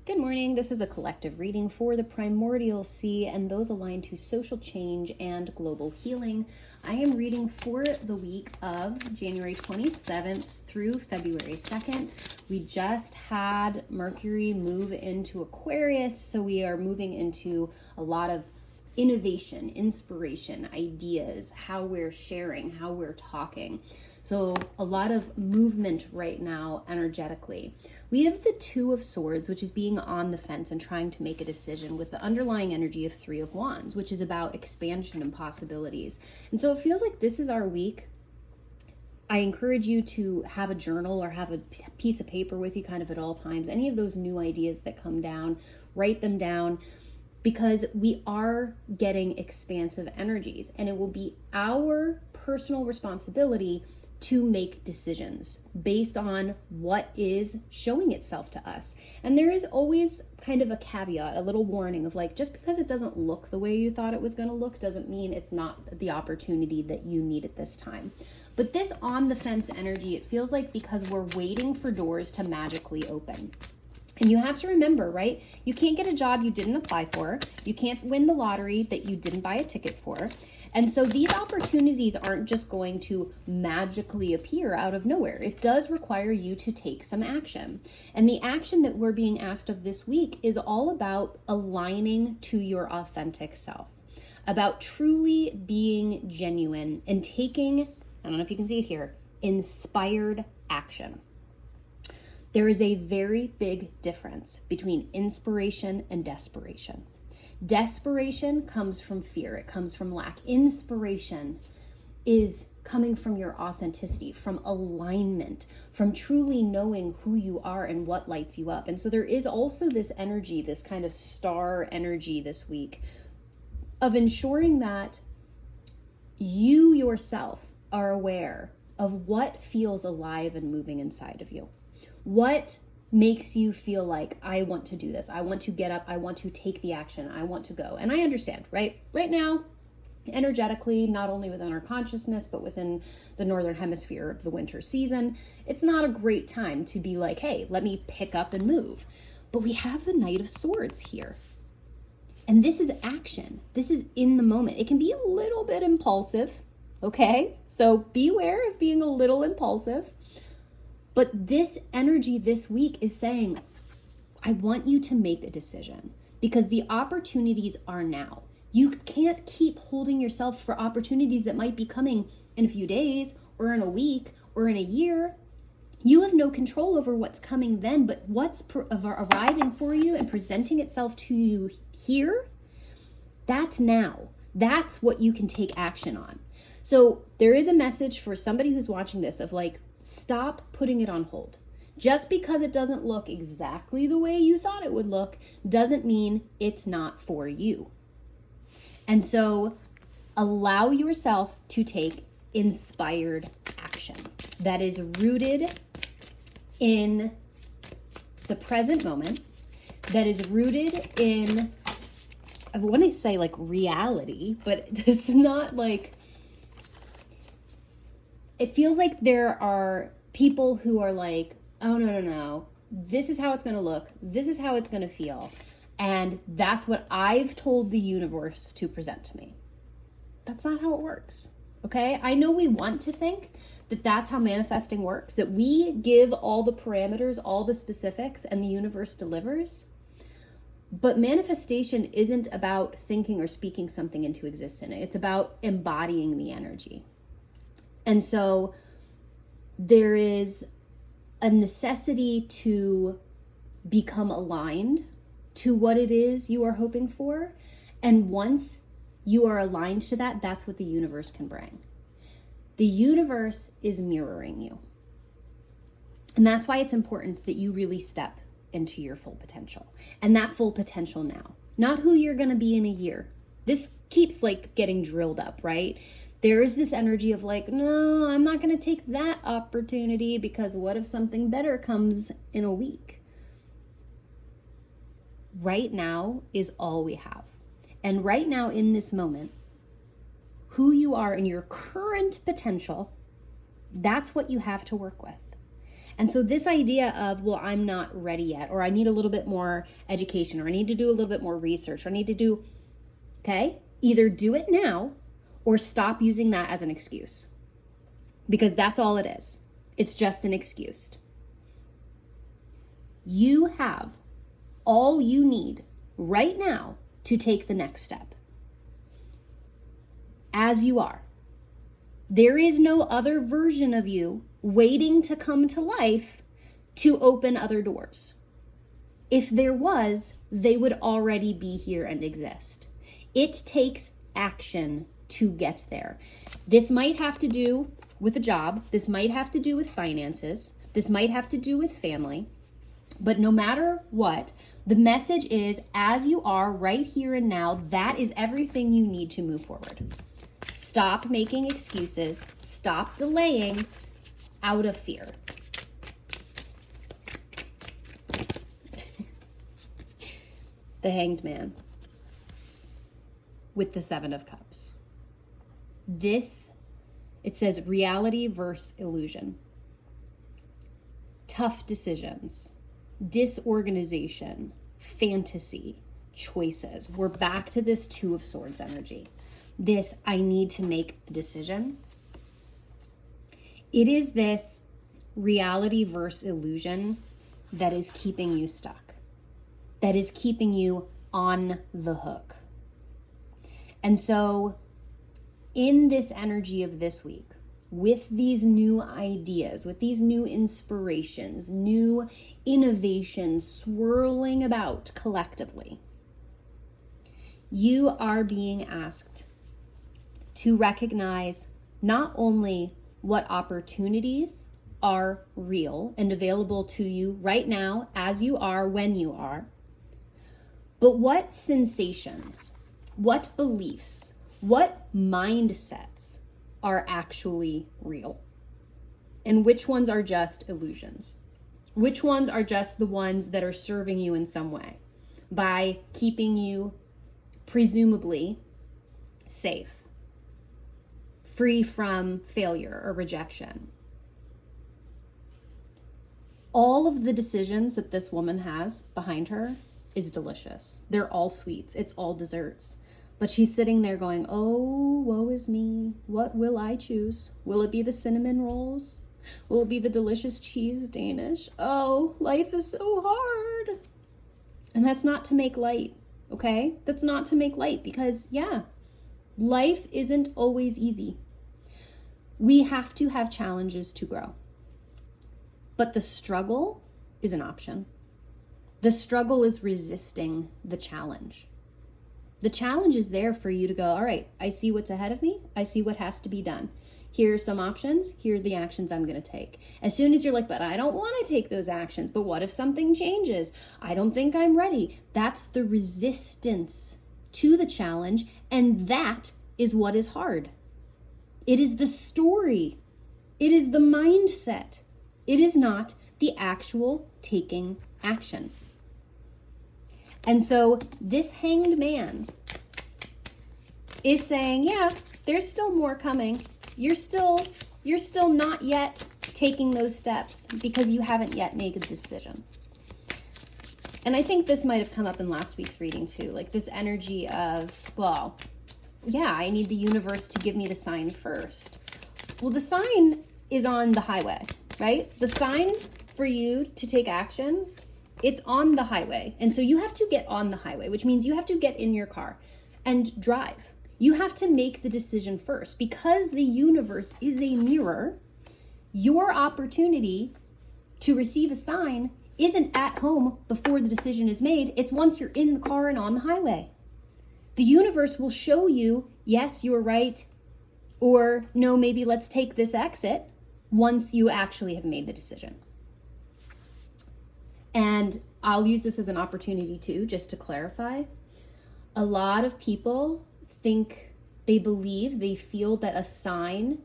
Good morning. This is a collective reading for the primordial sea and those aligned to social change and global healing. I am reading for the week of January 27th through February 2nd. We just had Mercury move into Aquarius, so we are moving into a lot of innovation, inspiration, ideas, how we're sharing, how we're talking. So a lot of movement right now energetically. We have the Two of Swords, which is being on the fence and trying to make a decision, with the underlying energy of Three of Wands, which is about expansion and possibilities. And so it feels like this is our week. I encourage you to have a journal or have a piece of paper with you kind of at all times. Any of those new ideas that come down, write them down, because we are getting expansive energies, and it will be our personal responsibility to make decisions based on what is showing itself to us. And there is always kind of a caveat, a little warning of like, just because it doesn't look the way you thought it was going to look doesn't mean it's not the opportunity that you need at this time. But this on the fence energy, it feels like because we're waiting for doors to magically open. And you have to remember, right? You can't get a job you didn't apply for. You can't win the lottery that you didn't buy a ticket for. And so these opportunities aren't just going to magically appear out of nowhere. It does require you to take some action. And the action that we're being asked of this week is all about aligning to your authentic self, about truly being genuine and taking, I don't know if you can see it here, inspired action. There is a very big difference between inspiration and desperation. Desperation comes from fear. It comes from lack. Inspiration is coming from your authenticity, from alignment, from truly knowing who you are and what lights you up. And so there is also this energy, this kind of star energy this week of ensuring that you yourself are aware of what feels alive and moving inside of you. What makes you feel like, I want to do this, I want to get up, I want to take the action, I want to go. And I understand, right? Right now, energetically, not only within our consciousness, but within the northern hemisphere of the winter season, it's not a great time to be like, hey, let me pick up and move. But we have the Knight of Swords here. And this is action. This is in the moment. It can be a little bit impulsive, okay? So beware of being a little impulsive. But this energy this week is saying, I want you to make a decision because the opportunities are now. You can't keep holding yourself for opportunities that might be coming in a few days or in a week or in a year. You have no control over what's coming then, but what's arriving for you and presenting itself to you here, that's now. That's what you can take action on. So there is a message for somebody who's watching this of like, stop putting it on hold. Just because it doesn't look exactly the way you thought it would look doesn't mean it's not for you. And so allow yourself to take inspired action that is rooted in the present moment, that is rooted in, I want to say like reality, but it's not like, it feels like there are people who are like, oh, no. This is how it's going to look. This is how it's going to feel. And that's what I've told the universe to present to me. That's not how it works. Okay? I know we want to think that that's how manifesting works, that we give all the parameters, all the specifics, and the universe delivers. But manifestation isn't about thinking or speaking something into existence. It's about embodying the energy. And so there is a necessity to become aligned to what it is you are hoping for. And once you are aligned to that, that's what the universe can bring. The universe is mirroring you. And that's why it's important that you really step into your full potential. And that full potential now, not who you're going to be in a year. This keeps like getting drilled up, right? There is this energy of like, no, I'm not going to take that opportunity because what if something better comes in a week? Right now is all we have. And right now in this moment, who you are in your current potential, that's what you have to work with. And so this idea of, well, I'm not ready yet, or I need a little bit more education, or I need to do a little bit more research, or I need to do, okay, either do it now or stop using that as an excuse. Because that's all it is. It's just an excuse. You have all you need right now to take the next step. As you are. There is no other version of you waiting to come to life to open other doors. If there was, they would already be here and exist. It takes action to get there. This might have to do with a job. This might have to do with finances. This might have to do with family. But no matter what, the message is, as you are right here and now, that is everything you need to move forward. Stop making excuses. Stop delaying out of fear. The Hanged Man with the Seven of Cups. This, it says reality versus illusion. Tough decisions, disorganization, fantasy, choices. We're back to this Two of Swords energy. This, I need to make a decision. It is this reality versus illusion that is keeping you stuck, that is keeping you on the hook. And so in this energy of this week, with these new ideas, with these new inspirations, new innovations swirling about collectively, you are being asked to recognize not only what opportunities are real and available to you right now, as you are, when you are, but what sensations, what beliefs, what mindsets are actually real, and which ones are just illusions, which ones are just the ones that are serving you in some way by keeping you presumably safe, free from failure or rejection. All of the decisions that this woman has behind her is delicious. They're all sweets. It's all desserts. But she's sitting there going, oh, woe is me. What will I choose? Will it be the cinnamon rolls? Will it be the delicious cheese Danish? Oh, life is so hard. And that's not to make light, okay? That's not to make light because, yeah, life isn't always easy. We have to have challenges to grow. But the struggle is an option. The struggle is resisting the challenge. The challenge is there for you to go, all right, I see what's ahead of me. I see what has to be done. Here are some options. Here are the actions I'm going to take. As soon as you're like, but I don't want to take those actions. But what if something changes? I don't think I'm ready. That's the resistance to the challenge. And that is what is hard. It is the story. It is the mindset. It is not the actual taking action. And so this Hanged Man is saying, yeah, there's still more coming. You're still not yet taking those steps because you haven't yet made a decision. And I think this might have come up in last week's reading too, like this energy of, well, yeah, I need the universe to give me the sign first. Well, the sign is on the highway, right? The sign for you to take action, it's on the highway. And so you have to get on the highway, which means you have to get in your car and drive. You have to make the decision first because the universe is a mirror. Your opportunity to receive a sign isn't at home before the decision is made. It's once you're in the car and on the highway. The universe will show you, yes, you're right, or no, maybe let's take this exit once you actually have made the decision. And I'll use this as an opportunity too, just to clarify. A lot of people think, they believe, they feel that a sign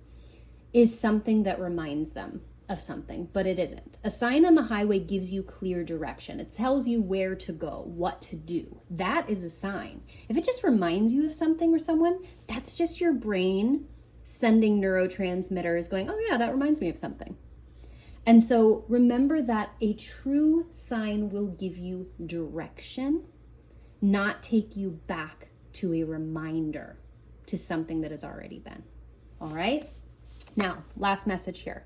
is something that reminds them of something, but it isn't. A sign on the highway gives you clear direction. It tells you where to go, what to do. That is a sign. If it just reminds you of something or someone, that's just your brain sending neurotransmitters going, oh yeah, that reminds me of something. And so remember that a true sign will give you direction, not take you back to a reminder to something that has already been. All right? Now, last message here.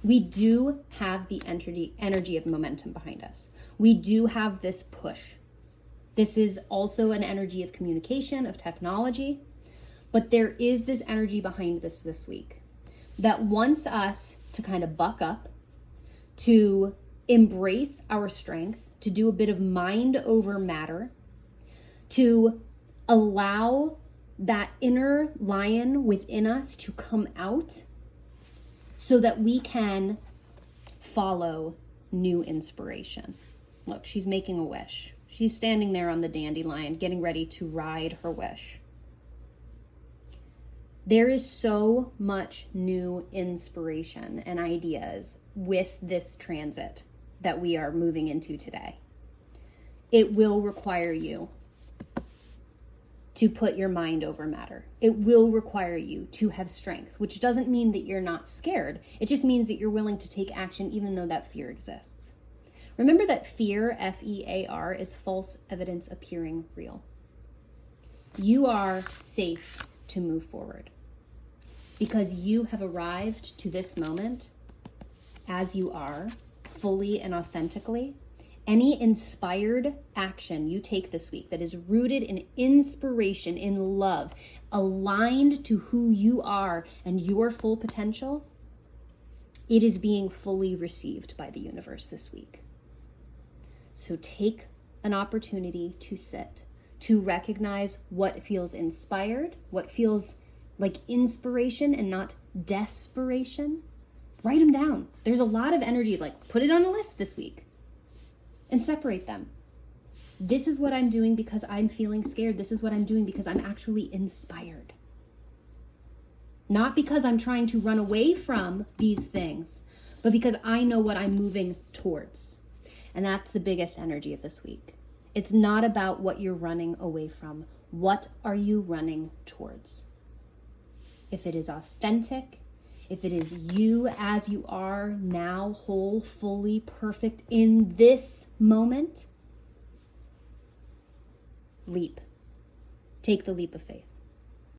We do have the energy of momentum behind us. We do have this push. This is also an energy of communication, of technology, but there is this energy behind this week that wants us to kind of buck up, to embrace our strength, to do a bit of mind over matter, to allow that inner lion within us to come out so that we can follow new inspiration. Look, she's making a wish. She's standing there on the dandelion, getting ready to ride her wish. There is so much new inspiration and ideas with this transit that we are moving into today. It will require you to put your mind over matter. It will require you to have strength, which doesn't mean that you're not scared. It just means that you're willing to take action even though that fear exists. Remember that fear, F-E-A-R, is false evidence appearing real. You are safe to move forward because you have arrived to this moment as you are, fully and authentically. Any inspired action you take this week that is rooted in inspiration, in love, aligned to who you are and your full potential, it is being fully received by the universe this week. So take an opportunity to sit, to recognize what feels inspired, what feels like inspiration and not desperation. Write them down. There's a lot of energy, like put it on a list this week and separate them. This is what I'm doing because I'm feeling scared. This is what I'm doing because I'm actually inspired. Not because I'm trying to run away from these things, but because I know what I'm moving towards. And that's the biggest energy of this week. It's not about what you're running away from. What are you running towards? If it is authentic, if it is you as you are now, whole, fully perfect in this moment, leap. Take the leap of faith.